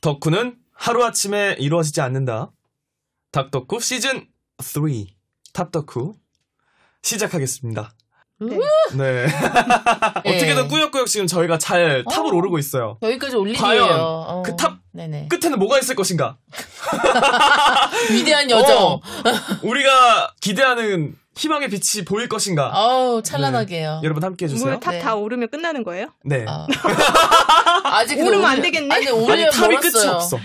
덕후는 하루아침에 이루어지지 않는다. 닥덕후 시즌 3 탑덕후 시작하겠습니다. 네. 어떻게든 꾸역꾸역 지금 저희가 잘 탑을 오르고 있어요. 여기까지 올리기예요. 과연 그 탑 끝에는 뭐가 있을 것인가? 위대한 여정. 우리가 기대하는 희망의 빛이 보일 것인가? 찬란하게요. 네. 여러분 함께 해주세요. 탑 다 오르면 끝나는 거예요? 네. 아직 오르면 안 되겠네? 아니, 탑이 끝이 없어.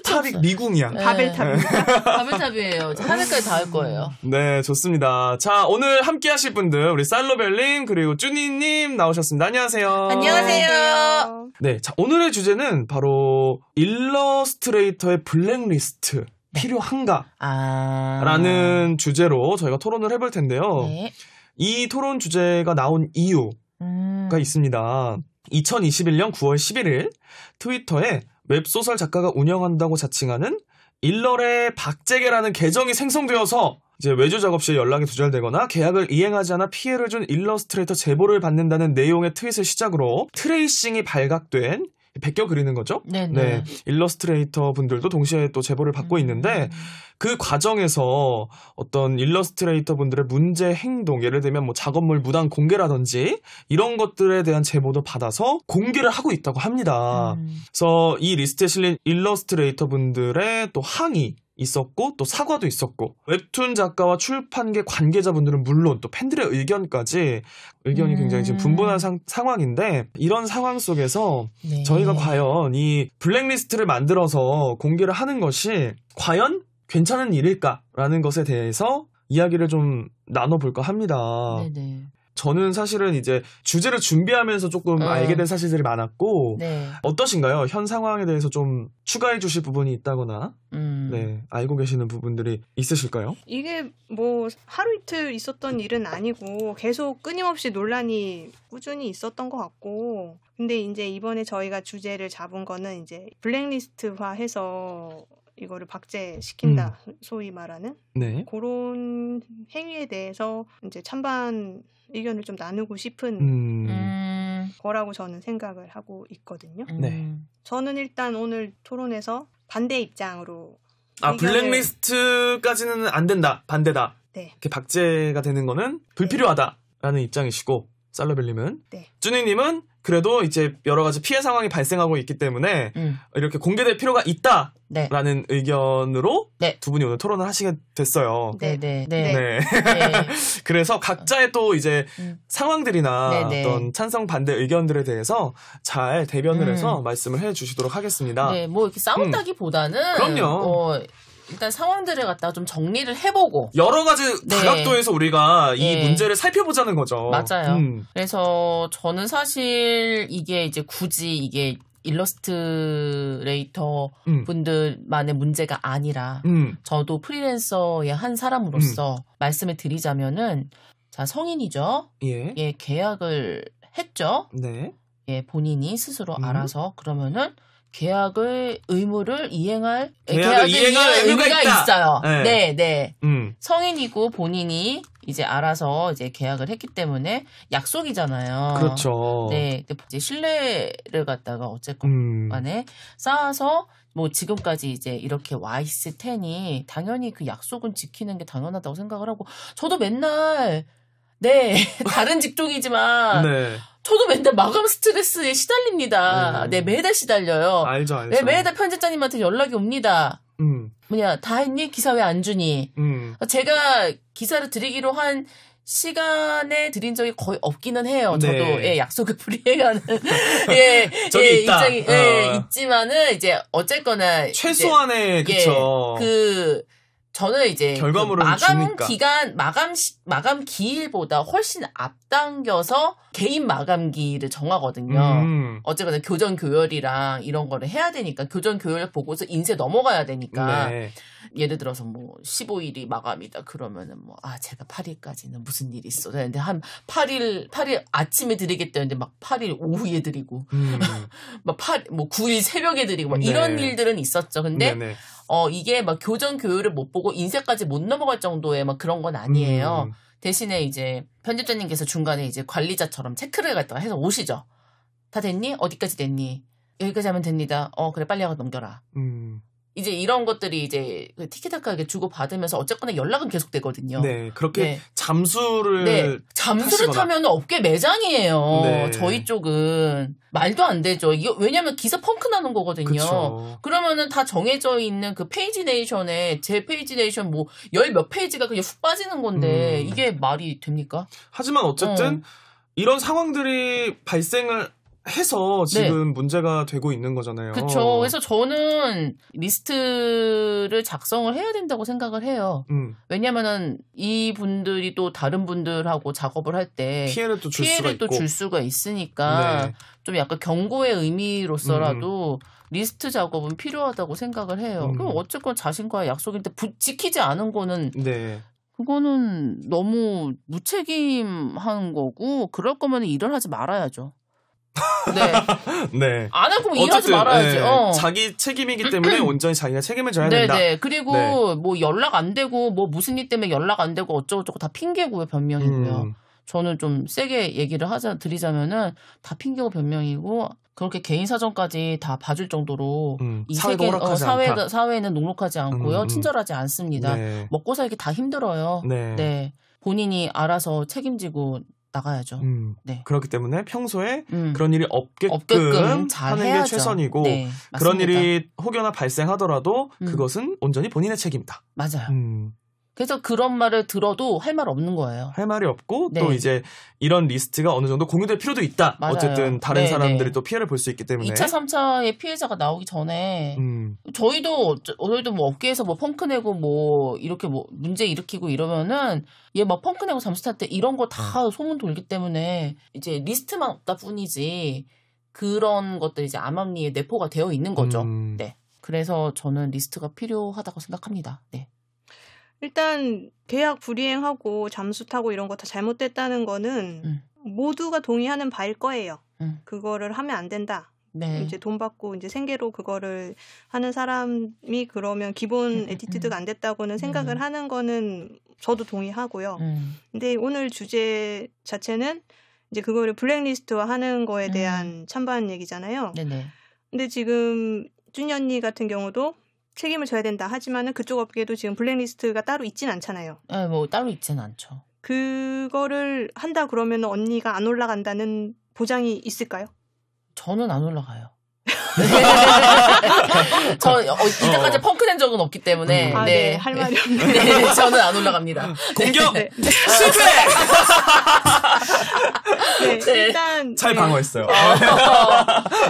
탑이 미궁이야. 바벨탑입니다. 바벨탑이에요. 하늘까지 닿을 거예요. 네, 좋습니다. 자, 오늘 함께 하실 분들, 우리 살로벨님, 그리고 쭈니님 나오셨습니다. 안녕하세요. 안녕하세요. 네, 자, 오늘의 주제는 바로 일러스트레이터의 블랙리스트. 필요한가? 라는 주제로 저희가 토론을 해볼 텐데요. 네. 이 토론 주제가 나온 이유가 있습니다. 2021년 9월 11일 트위터에 웹소설 작가가 운영한다고 자칭하는 일러의 박재계라는 계정이 생성되어서 이제 외주 작업 시에 연락이 두절되거나 계약을 이행하지 않아 피해를 준 일러스트레이터 제보를 받는다는 내용의 트윗을 시작으로 트레이싱이 발각된 베껴 그리는 거죠. 네네. 네, 일러스트레이터 분들도 동시에 또 제보를 받고 있는데 그 과정에서 어떤 일러스트레이터 분들의 문제 행동, 예를 들면 뭐 작업물 무단 공개라든지 이런 것들에 대한 제보도 받아서 공개를 하고 있다고 합니다. 그래서 이 리스트에 실린 일러스트레이터 분들의 또 항의 있었고 또 사과도 있었고 웹툰 작가와 출판계 관계자분들은 물론 또 팬들의 의견까지 의견이 굉장히 지금 분분한 상황인데 이런 상황 속에서 네. 저희가 과연 이 블랙리스트를 만들어서 공개를 하는 것이 과연 괜찮은 일일까라는 것에 대해서 이야기를 좀 나눠볼까 합니다. 네네. 저는 사실은 이제 주제를 준비하면서 조금 알게 된 사실들이 많았고 네. 어떠신가요? 현 상황에 대해서 좀 추가해 주실 부분이 있다거나 네, 알고 계시는 부분들이 있으실까요? 이게 뭐 하루 이틀 있었던 일은 아니고 계속 끊임없이 논란이 꾸준히 있었던 것 같고 근데 이제 이번에 저희가 주제를 잡은 거는 이제 블랙리스트화해서 이거를 박제시킨다 소위 말하는 네. 그런 행위에 대해서 이제 찬반 의견을 좀 나누고 싶은 거라고 저는 생각을 하고 있거든요. 네. 저는 일단 오늘 토론에서 반대 입장으로 블랙리스트까지는 안 된다. 반대다. 네. 이렇게 박제가 되는 거는 불필요하다라는 입장이시고 살로벨님은 네. 쭈니님은 그래도 이제 여러 가지 피해 상황이 발생하고 있기 때문에 이렇게 공개될 필요가 있다라는 의견으로 네. 두 분이 오늘 토론을 하시게 됐어요. 네네. 네. 그래서 각자의 또 이제 상황들이나 어떤 찬성 반대 의견들에 대해서 잘 대변을 해서 말씀을 해주시도록 하겠습니다. 네, 뭐 이렇게 싸운다기보다는 그럼요. 일단 상황들을 갖다가 좀 정리를 해보고 여러 가지 다각도에서 우리가 이 문제를 살펴보자는 거죠. 맞아요. 그래서 저는 사실 이게 이제 굳이 이게 일러스트레이터 분들만의 문제가 아니라 저도 프리랜서의 한 사람으로서 말씀을 드리자면은 자 성인이죠. 예. 계약을 했죠. 네. 예, 본인이 스스로 알아서 그러면은 계약을 의무를 이행할 의무가 있어요. 네. 성인이고 본인이 이제 알아서 이제 계약을 했기 때문에 약속이잖아요. 그렇죠. 네, 이제 신뢰를 갖다가 어쨌건 간에 쌓아서 뭐 지금까지 이제 이렇게 와 있을 테니 당연히 그 약속은 지키는 게 당연하다고 생각을 하고 저도 맨날 다른 직종이지만 저도 맨날 마감 스트레스에 시달립니다. 매달 시달려요. 알죠. 네, 매달 편집자님한테 연락이 옵니다. 다 했니? 기사 왜 안 주니? 제가 기사를 드리기로 한 시간에 드린 적이 거의 없기는 해요. 저도 약속을 불이행하는 입장이 있지만은 이제 어쨌거나 최소한의 그쵸. 저는 이제 결과물을 마감 기일보다 훨씬 앞당겨서 개인 마감기를 정하거든요. 어쨌거나 교정 교열이랑 이런 거를 해야 되니까 교정 교열 보고서 인쇄 넘어가야 되니까 예를 들어서 뭐 15일이 마감이다 그러면은 뭐 제가 8일까지는 무슨 일이 있어. 근데 한 8일 아침에 드리겠다는데 막 8일 오후에 드리고 막 9일 새벽에 드리고 막 이런 일들은 있었죠. 근데 이게 막 교정 교열을 못 보고 인쇄까지 못 넘어갈 정도의 막 그런 건 아니에요. 대신에 이제 편집자님께서 중간에 이제 관리자처럼 체크를 갖다가 해서 오시죠. 다 됐니? 어디까지 됐니? 여기까지 하면 됩니다. 그래 빨리 하고 넘겨라. 이제 이런 것들이 이제 티키타카하게 주고 받으면서 어쨌거나 연락은 계속되거든요. 네, 그렇게 잠수를 타면 업계 매장이에요. 네. 저희 쪽은 말도 안 되죠. 이거 왜냐하면 기사 펑크 나는 거거든요. 그쵸. 그러면은 다 정해져 있는 그 페이지네이션에 제 페이지네이션 뭐 열 몇 페이지가 그냥 훅 빠지는 건데 이게 말이 됩니까? 하지만 어쨌든 이런 상황들이 발생을 해서 지금 문제가 되고 있는 거잖아요. 그렇죠. 그래서 저는 리스트를 작성을 해야 된다고 생각을 해요. 왜냐면은 이 분들이 또 다른 분들하고 작업을 할 때 피해를 또 줄 수가 있으니까 좀 약간 경고의 의미로서라도 리스트 작업은 필요하다고 생각을 해요. 그럼 어쨌건 자신과의 약속인데 지키지 않은 거는 그거는 너무 무책임한 거고 그럴 거면 일을 하지 말아야죠. 네. 안 할 거면 일하지 말아야지. 자기 책임이기 때문에 온전히 자기가 책임을 져야 된다. 네. 그리고 뭐 연락 안 되고 뭐 무슨 일 때문에 연락 안 되고 어쩌고저쩌고 다 핑계고요, 변명이고요. 저는 좀 세게 얘기를 드리자면은 다 핑계고 변명이고 그렇게 개인 사정까지 다 봐줄 정도로 이 사회는 녹록하지 않고요, 친절하지 않습니다. 먹고 살기 다 힘들어요. 네. 본인이 알아서 책임지고 나가야죠. 그렇기 때문에 평소에 그런 일이 없게끔 잘 하는 해야죠. 게 최선이고 그런 일이 혹여나 발생하더라도 그것은 온전히 본인의 책임이다. 맞아요. 그래서 그런 말을 들어도 할 말 없는 거예요. 할 말이 없고 또 이제 이런 리스트가 어느 정도 공유될 필요도 있다. 맞아요. 어쨌든 다른 사람들이 또 피해를 볼 수 있기 때문에 2차, 3차의 피해자가 나오기 전에 저희도 뭐 업계에서 뭐 펑크 내고 뭐 이렇게 뭐 문제 일으키고 이러면은 얘 막 펑크 내고 잠수 탔대 이런 거 다 소문 돌기 때문에 이제 리스트만 없다 뿐이지 그런 것들이 이제 암암리에 내포가 되어 있는 거죠. 네. 그래서 저는 리스트가 필요하다고 생각합니다. 네. 일단 계약 불이행하고 잠수 타고 이런 거 다 잘못됐다는 거는 모두가 동의하는 바일 거예요. 그거를 하면 안 된다. 이제 돈 받고 이제 생계로 그거를 하는 사람이 그러면 기본 애티튜드가 안 됐다고는 생각을 하는 거는 저도 동의하고요. 근데 오늘 주제 자체는 이제 그거를 블랙리스트화 하는 거에 대한 찬반 얘기잖아요. 근데 지금 준이 언니 같은 경우도 책임을 져야 된다 하지만은 그쪽 업계도 지금 블랙리스트가 따로 있진 않잖아요. 네, 뭐 따로 있진 않죠. 그거를 한다 그러면 언니가 안 올라간다는 보장이 있을까요? 저는 안 올라가요. 저 이때까지 펑크 낸 적은 없기 때문에 할 말이 없네요. 저는 안 올라갑니다. 공격! 실패! 일단 잘 방어했어요.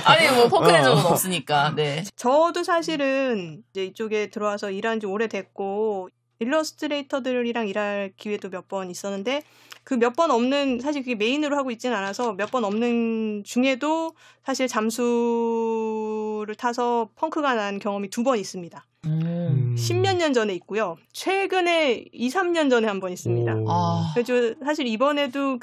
아니 뭐 펑크 낸 적은 없으니까. 저도 사실은 이제 이쪽에 들어와서 일한 지 오래됐고 일러스트레이터들이랑 일할 기회도 몇 번 있었는데 그 몇 번 없는 사실 그게 메인으로 하고 있지는 않아서 몇 번 없는 중에도 사실 잠수를 타서 펑크가 난 경험이 2번 있습니다. 10몇 년 전에 있고요. 최근에 2, 3년 전에 한 번 있습니다. 그래서 사실 이번에도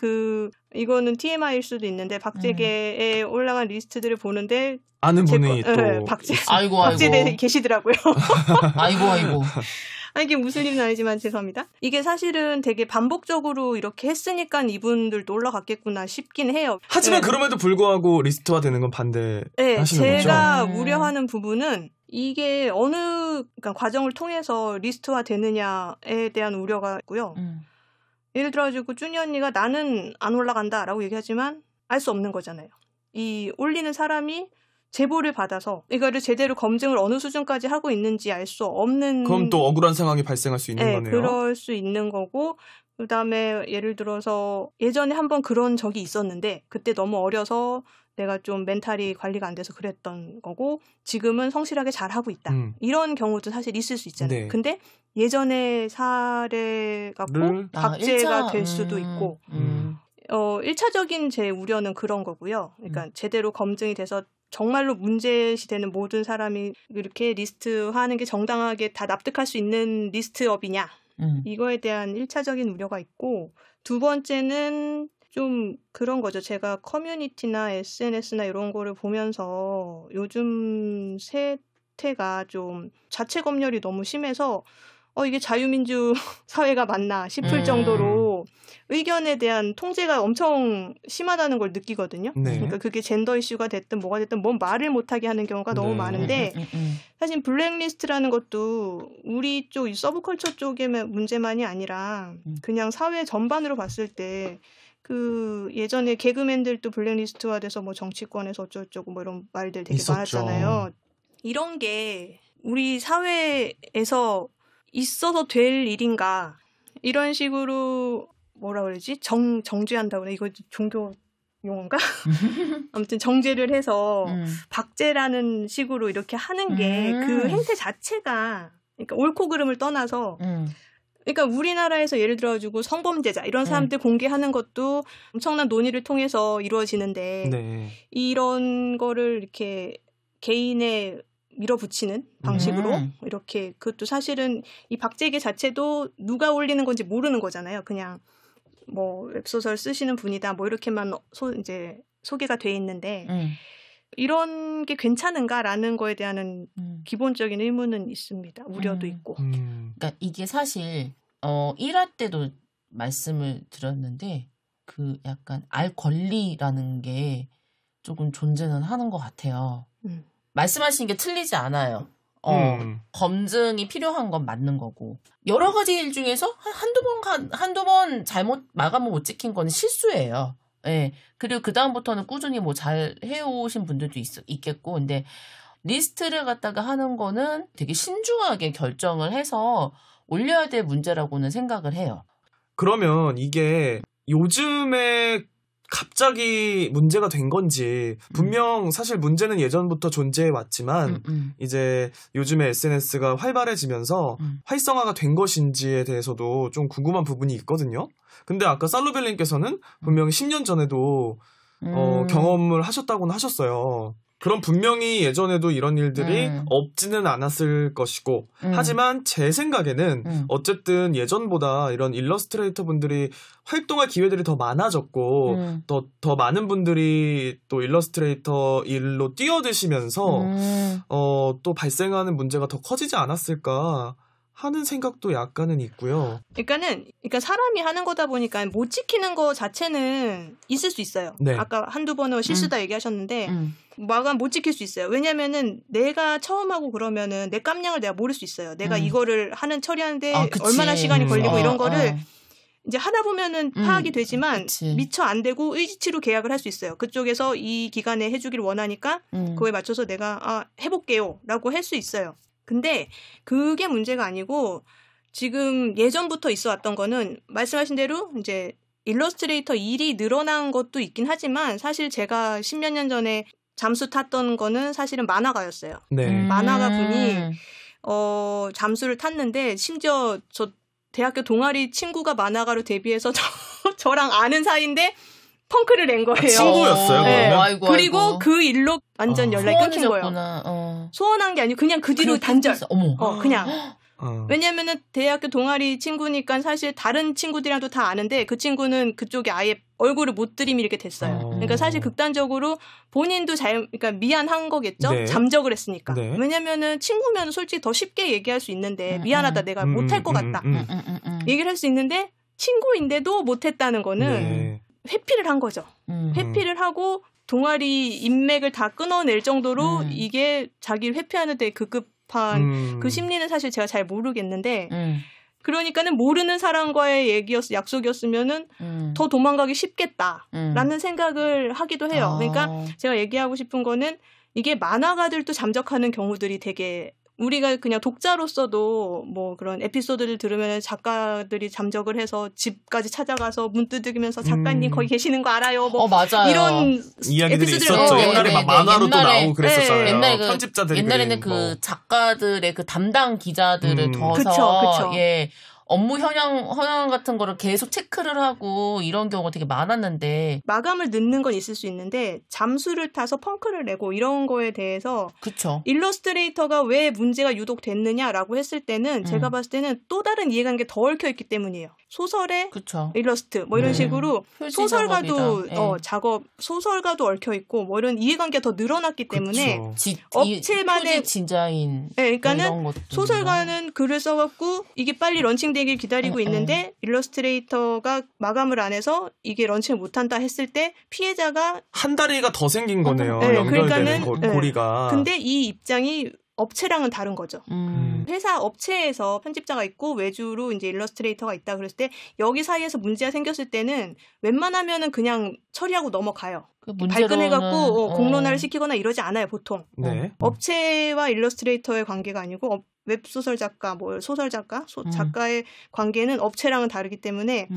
이거는 TMI일 수도 있는데 박재계에 올라간 리스트들을 보는데 아는 분이 또 박재대에 계시더라고요. 아이고. 아니, 이게 무슨 일은 아니지만 죄송합니다. 이게 사실은 되게 반복적으로 이렇게 했으니까 이분들도 올라갔겠구나 싶긴 해요. 하지만 그럼에도 불구하고 리스트화 되는 건 반대하시는 거죠? 제가 우려하는 부분은 이게 그러니까 과정을 통해서 리스트화 되느냐에 대한 우려가 있고요. 예를 들어가지고 준이 언니가 나는 안 올라간다라고 얘기하지만 알 수 없는 거잖아요. 이 올리는 사람이 제보를 받아서 이거를 제대로 검증을 어느 수준까지 하고 있는지 알 수 없는. 그럼 또 억울한 상황이 발생할 수 있는 거네요. 그럴 수 있는 거고 그다음에 예를 들어서 예전에 한번 그런 적이 있었는데 그때 너무 어려서 내가 좀 멘탈이 관리가 안 돼서 그랬던 거고 지금은 성실하게 잘하고 있다. 이런 경우도 사실 있을 수 있잖아요. 근데 예전의 사례 갖고 박제가 될 수도 있고 1차적인 제 우려는 그런 거고요. 그러니까 제대로 검증이 돼서 정말로 문제시되는 모든 사람이 이렇게 리스트화하는 게 정당하게 다 납득할 수 있는 리스트업이냐. 이거에 대한 1차적인 우려가 있고 두 번째는 좀 그런 거죠. 제가 커뮤니티나 SNS나 이런 거를 보면서 요즘 세태가 좀 자체 검열이 너무 심해서 이게 자유민주 사회가 맞나 싶을 정도로 저도 의견에 대한 통제가 엄청 심하다는 걸 느끼거든요. 네. 그러니까 그게 젠더 이슈가 됐든 뭐가 됐든 뭔 말을 못하게 하는 경우가 너무 많은데 사실 블랙리스트라는 것도 우리 쪽 서브컬처 쪽의 문제만이 아니라 그냥 사회 전반으로 봤을 때 그 예전에 개그맨들도 블랙리스트화돼서 뭐 정치권에서 어쩌고저쩌고 뭐 이런 말들 되게 있었죠. 많았잖아요. 이런 게 우리 사회에서 있어서 될 일인가 이런 식으로 뭐라 그러지 정죄한다고 그래. 이거 종교 용어인가? 아무튼 정죄를 해서 박제라는 식으로 이렇게 하는 게 그 행태 자체가 그러니까 옳고 그름을 떠나서 그러니까 우리나라에서 예를 들어가지고 성범죄자 이런 사람들 공개하는 것도 엄청난 논의를 통해서 이루어지는데 네. 이런 거를 이렇게 개인의 밀어붙이는 방식으로 이렇게 그것도 사실은 이 박제계 자체도 누가 올리는 건지 모르는 거잖아요. 그냥 뭐 웹소설 쓰시는 분이다 뭐 이렇게만 이제 소개가 돼 있는데 이런 게 괜찮은가라는 거에 대한 기본적인 의문은 있습니다. 우려도 있고. 그러니까 이게 사실 1화 때도 말씀을 드렸는데 그 약간 알 권리라는 게 조금 존재는 하는 것 같아요. 말씀하신 게 틀리지 않아요. 검증이 필요한 건 맞는 거고. 여러 가지 일 중에서 한두 번 잘못 마감을 못 지킨 건 실수예요. 예. 그리고 그다음부터는 꾸준히 뭐 잘 해오신 분들도 있겠고. 근데 리스트를 갖다가 하는 거는 되게 신중하게 결정을 해서 올려야 될 문제라고는 생각을 해요. 그러면 이게 요즘에 갑자기 문제가 된 건지 분명 사실 문제는 예전부터 존재해 왔지만 이제 요즘에 SNS가 활발해지면서 활성화가 된 것인지에 대해서도 좀 궁금한 부분이 있거든요. 근데 아까 살로벨님께서는 분명히 10년 전에도 경험을 하셨다고는 하셨어요. 그럼 분명히 예전에도 이런 일들이 없지는 않았을 것이고 하지만 제 생각에는 어쨌든 예전보다 이런 일러스트레이터 분들이 활동할 기회들이 더 많아졌고 더 많은 분들이 또 일러스트레이터 일로 뛰어드시면서 또 발생하는 문제가 더 커지지 않았을까 하는 생각도 약간은 있고요. 그러니까 사람이 하는 거다 보니까 못 지키는 거 자체는 있을 수 있어요. 네. 아까 한두 번은 실수다 얘기하셨는데 마감 못 지킬 수 있어요. 왜냐면은 내가 처음 하고 그러면은 내 깜냥을 내가 모를 수 있어요. 내가 이거를 처리하는데 얼마나 시간이 걸리고 이런 거를 이제 하다 보면은 파악이 되지만 미처 안 되고 의지치로 계약을 할 수 있어요. 그쪽에서 이 기간에 해주기를 원하니까 그거에 맞춰서 내가 해볼게요 라고 할 수 있어요. 근데 그게 문제가 아니고 지금 예전부터 있어 왔던 거는 말씀하신 대로 이제 일러스트레이터 일이 늘어난 것도 있긴 하지만 사실 제가 10몇 년 전에 잠수 탔던 거는 사실은 만화가였어요. 네. 만화가 분이 잠수를 탔는데 심지어 저 대학교 동아리 친구가 만화가로 데뷔해서 저랑 아는 사이인데 펑크를 낸 거예요. 친구였어요. 네. 아이고, 그리고 아이고. 그 일로 완전 연락이 끊긴 거예요. 소원한 게 아니고 그냥 그 뒤로 단절. 그냥. 왜냐면은 대학교 동아리 친구니까 사실 다른 친구들이랑도 다 아는데 그 친구는 그쪽에 아예 얼굴을 못 들이밀게 됐어요. 그러니까 사실 극단적으로 본인도 그러니까 미안한 거겠죠. 네. 잠적을 했으니까. 네. 왜냐면은 친구면 솔직히 더 쉽게 얘기할 수 있는데 미안하다 내가 못할 것 같다. 얘기를 할 수 있는데 친구인데도 못했다는 거는 네. 회피를 한 거죠. 회피를 하고 동아리 인맥을 다 끊어낼 정도로 이게 자기를 회피하는 데 급급한 그 심리는 사실 제가 잘 모르겠는데 그러니까는 모르는 사람과의 약속이었으면은 더 도망가기 쉽겠다라는 생각을 하기도 해요. 그러니까 제가 얘기하고 싶은 거는 이게 만화가들도 잠적하는 경우들이 되게 우리가 그냥 독자로서도 뭐 그런 에피소드를 들으면 작가들이 잠적을 해서 집까지 찾아가서 문 두드리면서 작가님 거기 계시는 거 알아요? 뭐 맞아요. 이런 이야기들이 있었죠. 옛날에 만화로 또 나오고 그랬었잖아요. 옛날에 편집자들이 옛날에는 그 작가들의 그 담당 기자들을 둬서 예. 업무 현황 같은 거를 계속 체크를 하고 이런 경우가 되게 많았는데 마감을 늦는 건 있을 수 있는데 잠수를 타서 펑크를 내고 이런 거에 대해서 그쵸. 일러스트레이터가 왜 문제가 유독 됐느냐라고 했을 때는 제가 봤을 때는 또 다른 이해관계 더 얽혀있기 때문이에요. 소설에 그쵸. 일러스트 뭐 이런 식으로 소설가도 소설가도 얽혀있고 뭐 이런 이해관계가 더 늘어났기 때문에 업체만의 진자인 그러니까는 소설가는 글을 써갖고 이게 빨리 런칭 진행되길 기다리고 있는데 일러스트레이터가 마감을 안 해서 이게 런칭을 못한다 했을 때 피해자가 한 다리가 더 생긴 거네요. 네, 연결되는 그러니까는, 고리가. 근데 이 입장이 업체랑은 다른 거죠. 회사 업체에서 편집자가 있고 외주로 이제 일러스트레이터가 있다 그랬을 때 여기 사이에서 문제가 생겼을 때는 웬만하면은 그냥 처리하고 넘어가요. 발끈해갖고 공론화를 시키거나 이러지 않아요, 보통. 네. 업체와 일러스트레이터의 관계가 아니고 웹소설 작가, 소설 작가, 작가의 관계는 업체랑은 다르기 때문에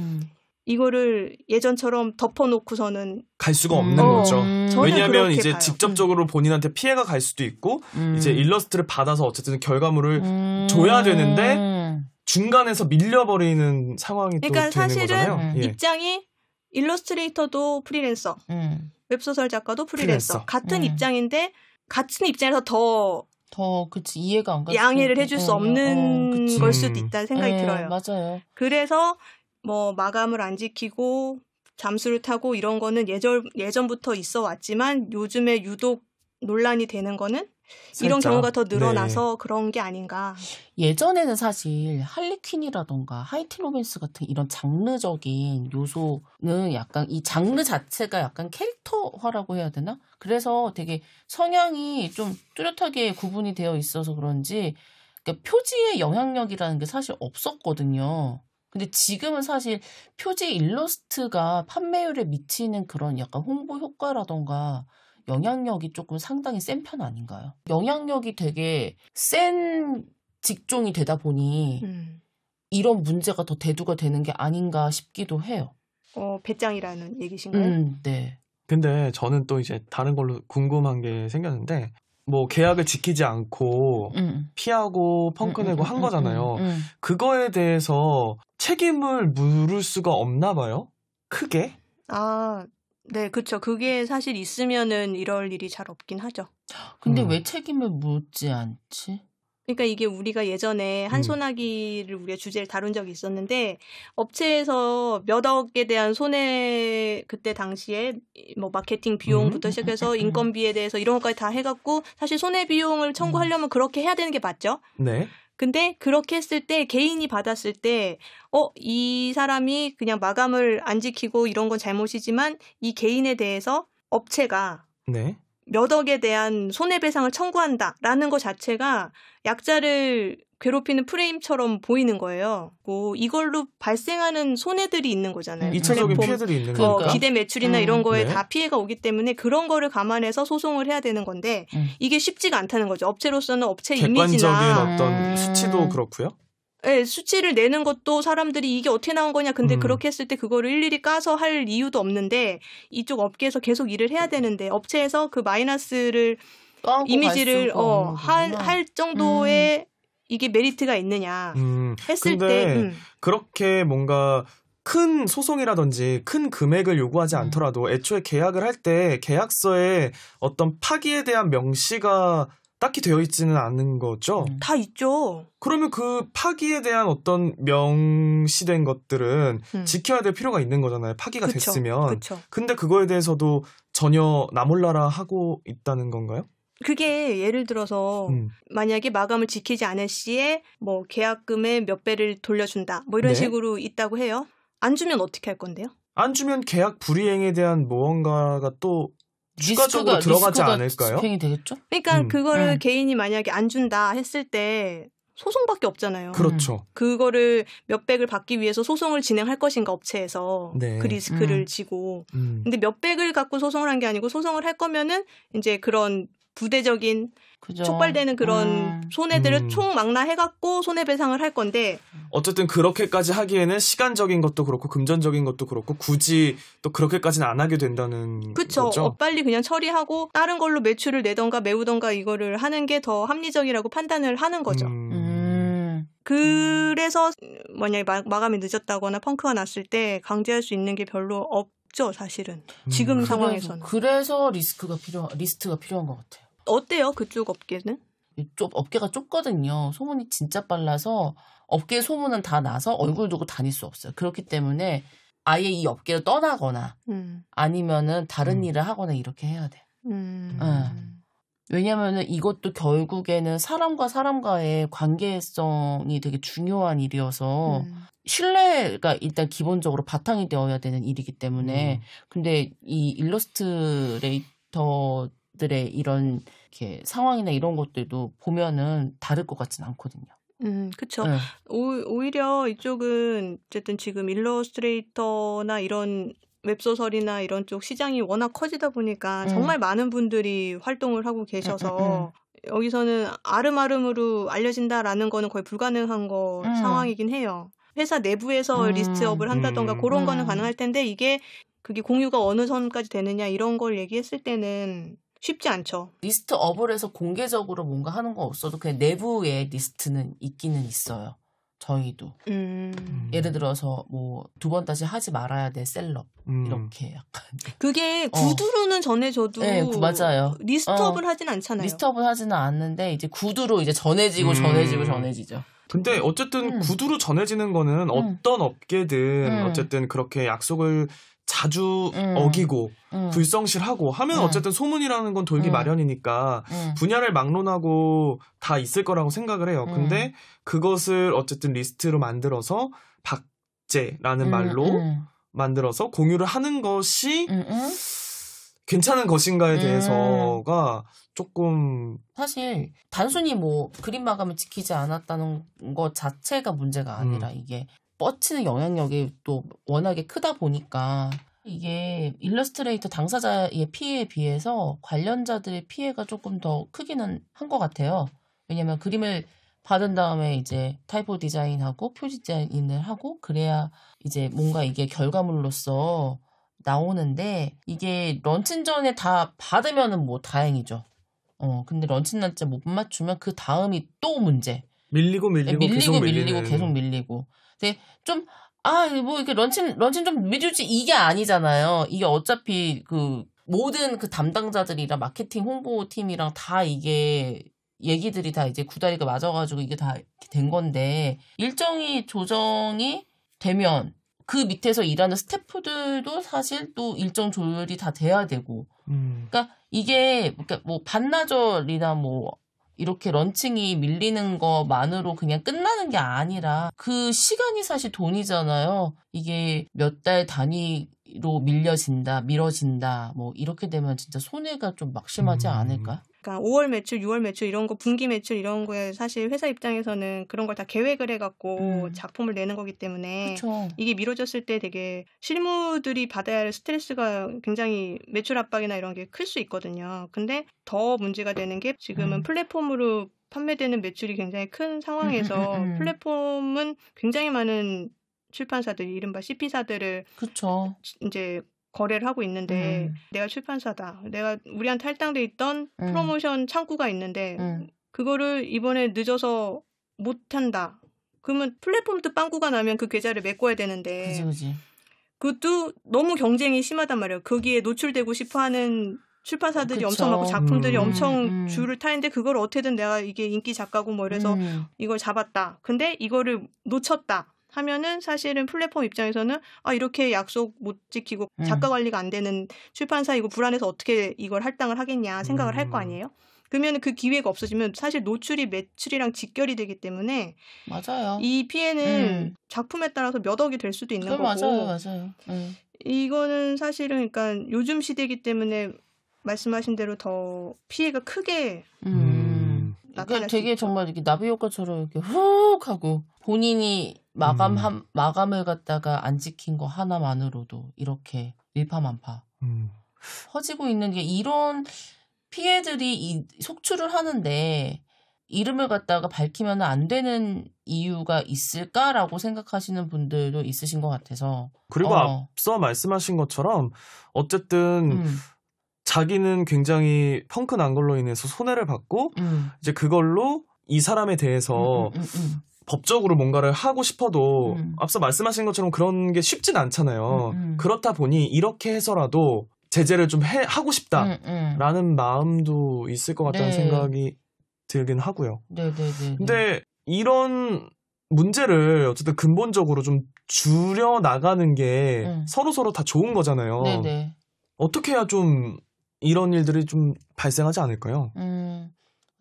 이거를 예전처럼 덮어놓고서는 갈 수가 없는 거죠. 왜냐하면 이제 봐요. 직접적으로 본인한테 피해가 갈 수도 있고 이제 일러스트를 받아서 어쨌든 결과물을 줘야 되는데 중간에서 밀려버리는 상황이 또 되는 거잖아요. 그러니까 사실은 입장이 일러스트레이터도 프리랜서, 웹소설 작가도 프리랜서. 같은 입장인데 같은 입장에서 더 그치 이해가 안 가. 양해를 해줄 수 없는 걸 수도 있다는 생각이 들어요. 맞아요. 그래서 뭐 마감을 안 지키고 잠수를 타고 이런 거는 예전부터 있어 왔지만 요즘에 유독 논란이 되는 거는 이런 경우가 더 늘어나서 그런 게 아닌가. 예전에는 사실 할리퀸이라던가 하이틴 로맨스 같은 이런 장르적인 요소는 약간 이 장르 자체가 약간 캐릭터화라고 해야 되나? 그래서 되게 성향이 좀 뚜렷하게 구분이 되어 있어서 그런지 그러니까 표지의 영향력이라는 게 사실 없었거든요. 근데 지금은 사실 표지 일러스트가 판매율에 미치는 그런 약간 홍보 효과라던가 영향력이 조금 상당히 센 편 아닌가요? 영향력이 되게 센 직종이 되다 보니 이런 문제가 더 대두가 되는 게 아닌가 싶기도 해요. 배짱이라는 얘기신가요? 네. 근데 저는 또 이제 다른 걸로 궁금한 게 생겼는데 뭐 계약을 지키지 않고 피하고 펑크 내고 한 거잖아요. 그거에 대해서 책임을 물을 수가 없나 봐요? 크게? 네, 그렇죠. 그게 사실 있으면은 이럴 일이 잘 없긴 하죠. 근데 왜 책임을 묻지 않지? 그러니까 이게 우리가 예전에 한소나기를 우리가 주제를 다룬 적이 있었는데 업체에서 몇 억에 대한 손해 그때 당시에 뭐 마케팅 비용부터 시작해서 인건비에 대해서 이런 것까지 다 해갖고 사실 손해 비용을 청구하려면 그렇게 해야 되는 게 맞죠? 네. 근데 그렇게 했을 때 개인이 받았을 때 이 사람이 그냥 마감을 안 지키고 이런 건 잘못이지만 이 개인에 대해서 업체가 네. 몇 억에 대한 손해배상을 청구한다라는 것 자체가 약자를 괴롭히는 프레임처럼 보이는 거예요. 이걸로 발생하는 손해들이 있는 거잖아요. 2차적인 피해들이 있는 거니까. 기대 매출이나 이런 거에 다 피해가 오기 때문에 그런 거를 감안해서 소송을 해야 되는 건데 이게 쉽지가 않다는 거죠. 업체로서는 업체 이미지나 객관적인 어떤 수치도 그렇고요. 네, 수치를 내는 것도 사람들이 이게 어떻게 나온 거냐. 근데 그렇게 했을 때 그거를 일일이 까서 할 이유도 없는데 이쪽 업계에서 계속 일을 해야 되는데 업체에서 그 마이너스를 이미지를 할 정도의 이게 메리트가 있느냐 했을 때 그렇게 뭔가 큰 소송이라든지 큰 금액을 요구하지 않더라도 애초에 계약을 할 때 계약서에 어떤 파기에 대한 명시가 딱히 되어 있지는 않은 거죠? 다 있죠. 그러면 그 파기에 대한 어떤 명시된 것들은 지켜야 될 필요가 있는 거잖아요. 파기가 됐으면. 그쵸. 근데 그거에 대해서도 전혀 나몰라라 하고 있다는 건가요? 그게 예를 들어서 만약에 마감을 지키지 않을 시에 뭐 계약금의 몇 배를 돌려준다. 뭐 이런 식으로 있다고 해요. 안 주면 어떻게 할 건데요? 안 주면 계약 불이행에 대한 무언가가 또 추가적으로 들어가지 않을까요? 집행이 되겠죠? 그러니까 그거를 개인이 만약에 안 준다 했을 때 소송밖에 없잖아요. 그렇죠. 그거를 몇백을 받기 위해서 소송을 진행할 것인가 업체에서 그 리스크를 지고. 근데 몇백을 갖고 소송을 한 게 아니고 소송을 할 거면은 이제 그런 부대적인 촉발되는 그런 손해들을 총망라해갖고 손해배상을 할 건데 어쨌든 그렇게까지 하기에는 시간적인 것도 그렇고 금전적인 것도 그렇고 굳이 또 그렇게까지는 안 하게 된다는 거죠? 빨리 그냥 처리하고 다른 걸로 매출을 내던가 메우던가 이거를 하는 게 더 합리적이라고 판단을 하는 거죠. 그래서 만약에 마감이 늦었다거나 펑크가 났을 때 강제할 수 있는 게 별로 없죠, 사실은. 지금 상황에서는. 그래서 리스트가 필요한 것 같아요. 어때요? 그쪽 업계는? 업계가 좁거든요. 소문이 진짜 빨라서 업계 소문은 다 나서 얼굴 두고 다닐 수 없어요. 그렇기 때문에 아예 이 업계를 떠나거나 아니면은 다른 일을 하거나 이렇게 해야 돼. 왜냐면은 이것도 결국에는 사람과 사람과의 관계성이 되게 중요한 일이어서 신뢰가 일단 기본적으로 바탕이 되어야 되는 일이기 때문에 근데 이 일러스트레이터들의 이런 이렇게 상황이나 이런 것들도 보면은 다를 것 같진 않거든요. 그쵸. 네. 오히려 이쪽은 어쨌든 지금 일러스트레이터나 이런 웹소설이나 이런 쪽 시장이 워낙 커지다 보니까 정말 많은 분들이 활동을 하고 계셔서 여기서는 아름아름으로 알려진다라는 거는 거의 불가능한 상황이긴 해요. 회사 내부에서 리스트업을 한다던가 그런 거는 가능할 텐데 그게 공유가 어느 선까지 되느냐 이런 걸 얘기했을 때는 쉽지 않죠. 리스트업을 해서 공개적으로 뭔가 하는 거 없어도 그냥 내부에 리스트는 있기는 있어요. 저희도. 예를 들어서 뭐 2번 다시 하지 말아야 될 셀럽 이렇게 약간. 그게 구두로는 전해져도 네, 맞아요. 리스트업을 하진 않잖아요. 리스트업을 하지는 않는데 이제 구두로 이제 전해지죠. 근데 어쨌든 구두로 전해지는 거는 어떤 업계든 어쨌든 그렇게 약속을 자주 어기고 불성실하고 하면 어쨌든 소문이라는 건 돌기 마련이니까 분야를 막론하고 다 있을 거라고 생각을 해요. 근데 그것을 어쨌든 리스트로 만들어서 박제라는 말로 만들어서 공유를 하는 것이 괜찮은 것인가에 대해서가 조금 사실 단순히 뭐 그림 마감을 지키지 않았다는 것 자체가 문제가 아니라 이게 뻗치는 영향력이 또 워낙에 크다 보니까 이게 일러스트레이터 당사자의 피해에 비해서 관련자들의 피해가 조금 더 크기는 한 것 같아요. 왜냐면 그림을 받은 다음에 이제 타이포 디자인하고 표지 디자인을 하고 그래야 이제 뭔가 이게 결과물로서 나오는데 이게 런칭 전에 다 받으면은 뭐 다행이죠. 근데 런칭 날짜 못 맞추면 그 다음이 또 문제. 밀리고 계속 밀리고. 근데 좀 뭐 이렇게 런칭 좀 미루지 이게 아니잖아요. 이게 어차피 그 모든 그 담당자들이랑 마케팅 홍보팀이랑 다 이게 얘기들이 다 이제 구다리가 맞아가지고 이게 다 이렇게 된 건데 일정이 조정이 되면 그 밑에서 일하는 스태프들도 사실 또 일정 조율이 다 돼야 되고. 그러니까 이게 뭐 반나절이나 뭐 이렇게 런칭이 밀리는 것만으로 그냥 끝나는 게 아니라 그 시간이 사실 돈이잖아요. 이게 몇 달 단위로 미뤄진다. 뭐 이렇게 되면 진짜 손해가 좀 막심하지 않을까? 그러니까 5월 매출, 6월 매출 이런 거 분기 매출 이런 거에 사실 회사 입장에서는 그런 걸 다 계획을 해갖고 작품을 내는 거기 때문에 그쵸. 이게 미뤄졌을 때 되게 실무들이 받아야 할 스트레스가 굉장히 매출 압박이나 이런 게 클 수 있거든요. 근데 더 문제가 되는 게 지금은 플랫폼으로 판매되는 매출이 굉장히 큰 상황에서 플랫폼은 굉장히 많은 출판사들, 이른바 CP사들을 그쵸. 이제 거래를 하고 있는데 내가 출판사다. 내가 우리한테 할당돼 있던 프로모션 창구가 있는데 그거를 이번에 늦어서 못한다. 그러면 플랫폼도 빵꾸가 나면 그 계좌를 메꿔야 되는데 그치. 그것도 너무 경쟁이 심하단 말이에요. 거기에 노출되고 싶어하는 출판사들이 엄청 많고 작품들이 엄청 줄을 타는데 그걸 어떻게든 내가 이게 인기 작가고 뭐 이래서 이걸 잡았다. 근데 이거를 놓쳤다. 하면은 사실은 플랫폼 입장에서는 이렇게 약속 못 지키고 작가 관리가 안 되는 출판사이고 불안해서 어떻게 이걸 할당을 하겠냐 생각을 할 거 아니에요. 그러면 그 기회가 없어지면 사실 노출이 매출이랑 직결이 되기 때문에 맞아요. 이 피해는 작품에 따라서 몇 억이 될 수도 있는 거고. 맞아요. 이거는 사실은 그러니까 요즘 시대이기 때문에 말씀하신 대로 더 피해가 크게 그러니까 되게 있죠. 정말 이렇게 나비 효과처럼 이렇게 훅 하고 본인이 마감을 갖다가 안 지킨 거 하나만으로도 이렇게 일파만파 퍼지고 있는 게 이런 피해들이 속출을 하는데 이름을 갖다가 밝히면 안 되는 이유가 있을까라고 생각하시는 분들도 있으신 것 같아서 그리고 앞서 말씀하신 것처럼 어쨌든 자기는 굉장히 펑크 난 걸로 인해서 손해를 받고 이제 그걸로 이 사람에 대해서 법적으로 뭔가를 하고 싶어도 앞서 말씀하신 것처럼 그런 게 쉽진 않잖아요. 그렇다 보니 이렇게 해서라도 제재를 좀 하고 싶다라는 마음도 있을 것 같다는 생각이 들긴 하고요. 네네네. 근데 이런 문제를 어쨌든 근본적으로 좀 줄여 나가는 게 서로 다 좋은 거잖아요. 네네. 어떻게 해야 좀 이런 일들이 좀 발생하지 않을까요?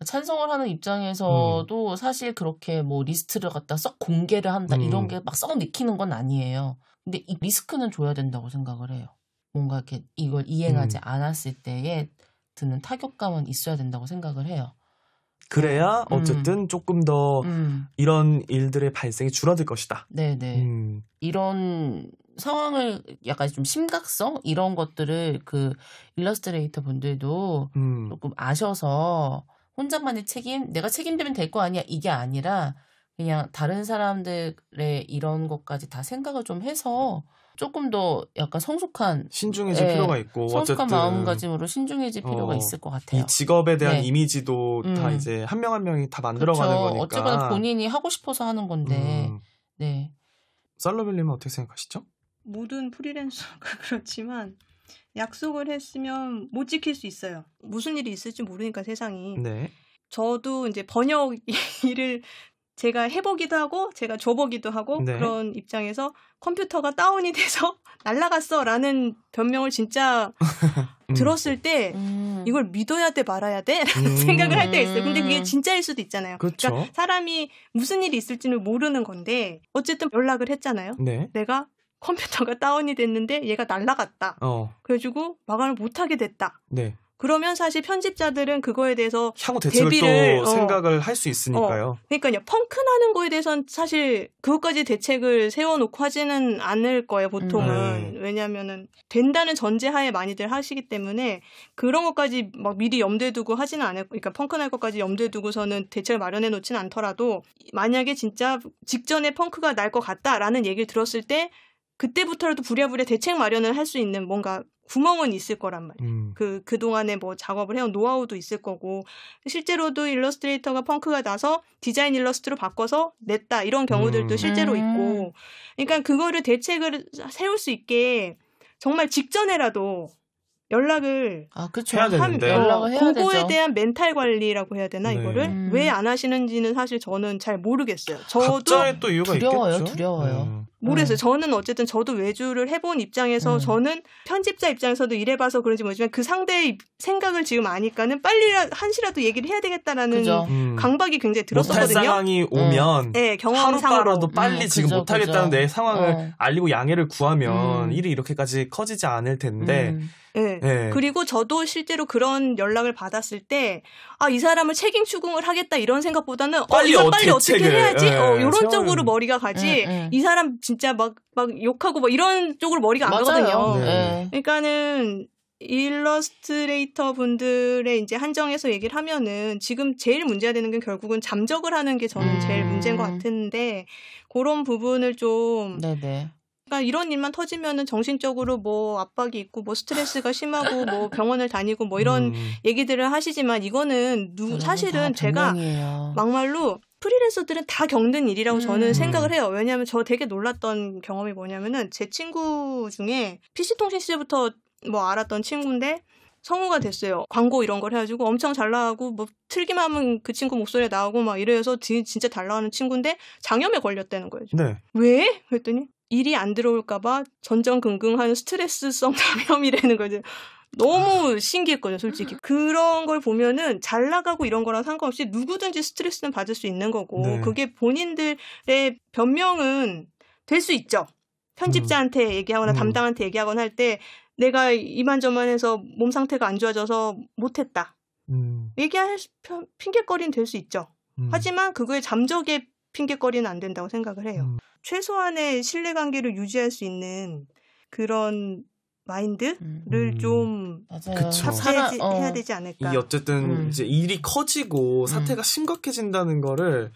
찬성을 하는 입장에서도 사실 그렇게 뭐 리스트를 갖다 썩 공개를 한다 이런 게 막 썩 내키는 건 아니에요. 근데 이 리스크는 줘야 된다고 생각을 해요. 뭔가 이렇게 이걸 이행하지 않았을 때에 드는 타격감은 있어야 된다고 생각을 해요. 그래야 어쨌든 조금 더 이런 일들의 발생이 줄어들 것이다. 네네. 이런 상황을 약간 좀 심각성 이런 것들을 그 일러스트레이터 분들도 조금 아셔서 혼자만의 책임, 내가 책임지면 될 거 아니야 이게 아니라 그냥 다른 사람들의 이런 것까지 다 생각을 좀 해서 조금 더 약간 성숙한 신중해질 필요가 있고 성숙한 어쨌든 마음가짐으로 신중해질 필요가 있을 것 같아요. 이 직업에 대한 이미지도 다 이제 한 명 한 명이 다 만들어가는 그렇죠. 거니까 어쨌거나 본인이 하고 싶어서 하는 건데. 네. 살러빌님은 어떻게 생각하시죠? 모든 프리랜서가 그렇지만 약속을 했으면 못 지킬 수 있어요. 무슨 일이 있을지 모르니까 세상이. 네. 저도 이제 번역 일을 제가 해보기도 하고 제가 줘보기도 하고 그런 입장에서 컴퓨터가 다운이 돼서 날아갔어라는 변명을 진짜 들었을 때 이걸 믿어야 돼 말아야 돼? 라는 생각을 할 때가 있어요. 근데 그게 진짜일 수도 있잖아요. 그렇죠. 그러니까 사람이 무슨 일이 있을지는 모르는 건데 어쨌든 연락을 했잖아요. 네. 내가 컴퓨터가 다운이 됐는데 얘가 날아갔다. 그래가지고 마감을 못하게 됐다. 네. 그러면 사실 편집자들은 그거에 대해서 향후 대책을 대비를, 또 생각을 할 수 있으니까요. 그러니까요. 펑크 나는 거에 대해서는 사실 그것까지 대책을 세워놓고 하지는 않을 거예요. 보통은. 왜냐하면은 된다는 전제하에 많이들 하시기 때문에 그런 것까지 막 미리 염두에 두고 하지는 않을 그러니까 펑크 날 것까지 염두에 두고서는 대책을 마련해 놓지는 않더라도 만약에 진짜 직전에 펑크가 날 것 같다라는 얘기를 들었을 때 그때부터라도 부랴부랴 대책 마련을 할 수 있는 뭔가 구멍은 있을 거란 말이에요. 그동안에 뭐 작업을 해온 노하우도 있을 거고, 실제로도 일러스트레이터가 펑크가 나서 디자인 일러스트로 바꿔서 냈다, 이런 경우들도 실제로 있고, 그러니까 그거를 대책을 세울 수 있게 정말 직전에라도 연락을 해야 되는데 연락을 해야 그거에 되죠. 대한 멘탈 관리라고 해야 되나 이거를 왜 안 하시는지는 사실 저는 잘 모르겠어요. 저도 각자의 또 이유가 있겠죠. 두려워요. 모르겠어요. 저는 어쨌든 저도 외주를 해본 입장에서 저는 편집자 입장에서도 일해봐서 그런지 모르지만 그 상대의 생각을 지금 아니까는 빨리 한시라도 얘기를 해야 되겠다라는 강박이 굉장히 들었었거든요. 못할 상황이 오면 네, 경험상으로 하루라도 빨리 지금 못하겠다는 내 상황을 알리고 양해를 구하면 일이 이렇게까지 커지지 않을 텐데 네. 그리고 저도 실제로 그런 연락을 받았을 때, 이 사람을 책임 추궁을 하겠다 이런 생각보다는, 이거 빨리 어떻게 해야지? 이런 쪽으로 머리가 가지, 이 사람 진짜 막 욕하고 뭐 이런 쪽으로 머리가 안 가거든요. 그러니까는, 일러스트레이터 분들의 이제 한정에서 얘기를 하면은 지금 제일 문제가 되는 게 결국은 잠적을 하는 게 저는 제일 문제인 것 같은데, 그런 부분을 좀, 그러니까 이런 일만 터지면은 정신적으로 뭐 압박이 있고 뭐 스트레스가 심하고 뭐 병원을 다니고 뭐 이런 얘기들을 하시지만 이거는 사실은 제가 막말로 프리랜서들은 다 겪는 일이라고 저는 생각을 해요. 왜냐하면 저 되게 놀랐던 경험이 뭐냐면은 제 친구 중에 PC통신 시절부터 뭐 알았던 친구인데 성우가 됐어요. 광고 이런 걸 해가지고 엄청 잘 나가고 뭐 틀기만 하면 그 친구 목소리가 나오고 막 이래서 진짜 잘 나가는 친구인데 장염에 걸렸다는 거예요. 네. 왜? 그랬더니 일이 안 들어올까봐 전전긍긍한 스트레스성 감염이라는 거죠. 너무 신기했거든요, 솔직히. 그런 걸 보면은 잘 나가고 이런 거랑 상관없이 누구든지 스트레스는 받을 수 있는 거고, 그게 본인들의 변명은 될 수 있죠. 편집자한테 얘기하거나 담당한테 얘기하거나 할 때 내가 이만저만해서 몸 상태가 안 좋아져서 못했다. 얘기할 핑계거리는 될 수 있죠. 하지만 그거에 잠적의 핑계거리는 안 된다고 생각을 해요. 최소한의 신뢰관계를 유지할 수 있는 그런 마인드를 좀 탑재해야 되지 않을까. 이 어쨌든 이제 일이 커지고 사태가 심각해진다는 거를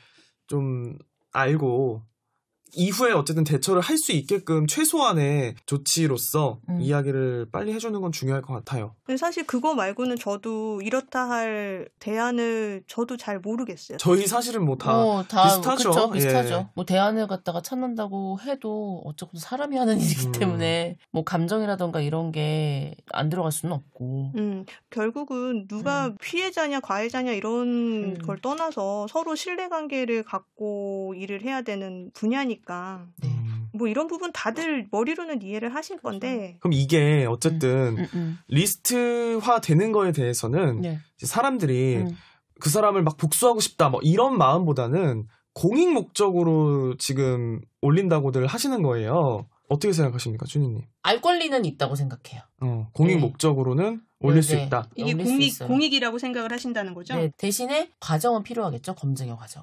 좀 알고 이후에 어쨌든 대처를 할 수 있게끔 최소한의 조치로서 이야기를 빨리 해주는 건 중요할 것 같아요. 근데 사실 그거 말고는 저도 이렇다 할 대안을 저도 잘 모르겠어요. 저희 사실은 뭐 다 비슷하죠. 그쵸, 비슷하죠. 뭐 대안을 갖다가 찾는다고 해도 어쨌든 사람이 하는 일이기 때문에 뭐 감정이라던가 이런 게 안 들어갈 수는 없고. 결국은 누가 피해자냐 가해자냐 이런 걸 떠나서 서로 신뢰관계를 갖고 일을 해야 되는 분야니까 뭐 이런 부분 다들 머리로는 이해를 하실 건데. 그럼 이게 어쨌든 리스트화 되는 거에 대해서는 네. 사람들이 그 사람을 막 복수하고 싶다 뭐 이런 마음보다는 공익 목적으로 지금 올린다고들 하시는 거예요. 어떻게 생각하십니까, 준희님? 알 권리는 있다고 생각해요. 공익 목적으로는 올릴 수 있다. 이게 공익이라고 생각을 하신다는 거죠? 네, 대신에 과정은 필요하겠죠. 검증의 과정.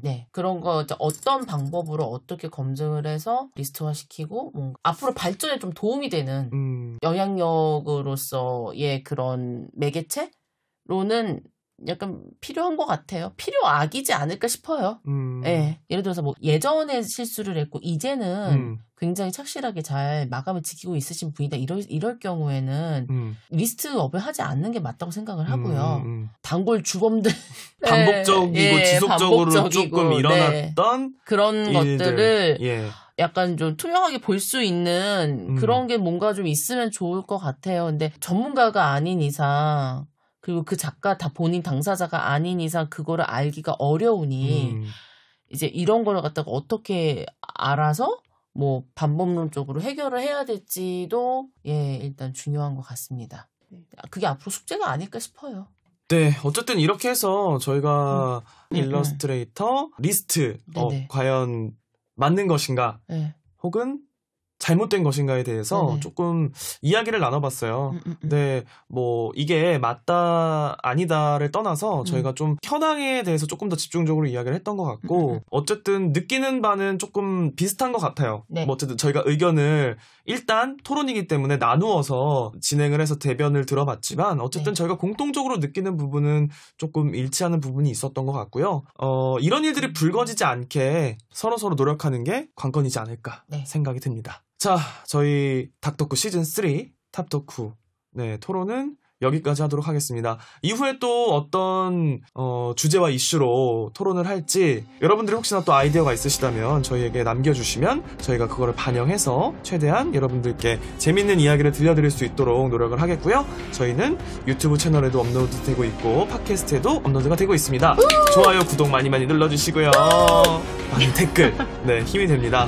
네, 그런 거 어떤 방법으로 어떻게 검증을 해서 리스트화시키고 뭔가 앞으로 발전에 좀 도움이 되는 영향력으로서의 그런 매개체로는 약간 필요한 것 같아요. 필요악이지 않을까 싶어요. 네, 예를 들어서 뭐 예전에 실수를 했고 이제는 굉장히 착실하게 잘 마감을 지키고 있으신 분이다. 이럴 경우에는 리스트업을 하지 않는 게 맞다고 생각을 하고요. 단골 주범들 반복적이고 지속적으로 반복적이고, 조금 일어났던 네. 그런 일들. 것들을 약간 좀 투명하게 볼 수 있는 그런 게 뭔가 좀 있으면 좋을 것 같아요. 근데 전문가가 아닌 이상 그리고 그 작가 다 본인 당사자가 아닌 이상 그거를 알기가 어려우니 이제 이런 걸 갖다가 어떻게 알아서 뭐 반법론적으로 해결을 해야 될지도 일단 중요한 것 같습니다. 그게 앞으로 숙제가 아닐까 싶어요. 네, 어쨌든 이렇게 해서 저희가 일러스트레이터 리스트 과연 맞는 것인가 혹은 잘못된 것인가에 대해서 조금 이야기를 나눠봤어요. 근데 뭐 이게 맞다 아니다를 떠나서 저희가 좀 현황에 대해서 조금 더 집중적으로 이야기를 했던 것 같고 어쨌든 느끼는 바는 조금 비슷한 것 같아요. 네. 뭐 어쨌든 저희가 의견을 일단 토론이기 때문에 나누어서 진행을 해서 대변을 들어봤지만 어쨌든 저희가 공통적으로 느끼는 부분은 조금 일치하는 부분이 있었던 것 같고요. 이런 일들이 불거지지 않게 서로서로 노력하는 게 관건이지 않을까 생각이 듭니다. 자, 저희 닥터쿠 시즌3 탑덕후 토론은 여기까지 하도록 하겠습니다. 이후에 또 어떤 주제와 이슈로 토론을 할지 여러분들이 혹시나 또 아이디어가 있으시다면 저희에게 남겨주시면 저희가 그거를 반영해서 최대한 여러분들께 재밌는 이야기를 들려드릴 수 있도록 노력을 하겠고요. 저희는 유튜브 채널에도 업로드되고 있고 팟캐스트에도 업로드가 되고 있습니다. 좋아요, 구독 많이 눌러주시고요. 많은 댓글 힘이 됩니다.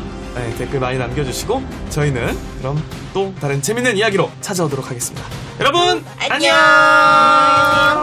댓글 많이 남겨주시고 저희는 그럼 또 다른 재밌는 이야기로 찾아오도록 하겠습니다. 여러분 안녕.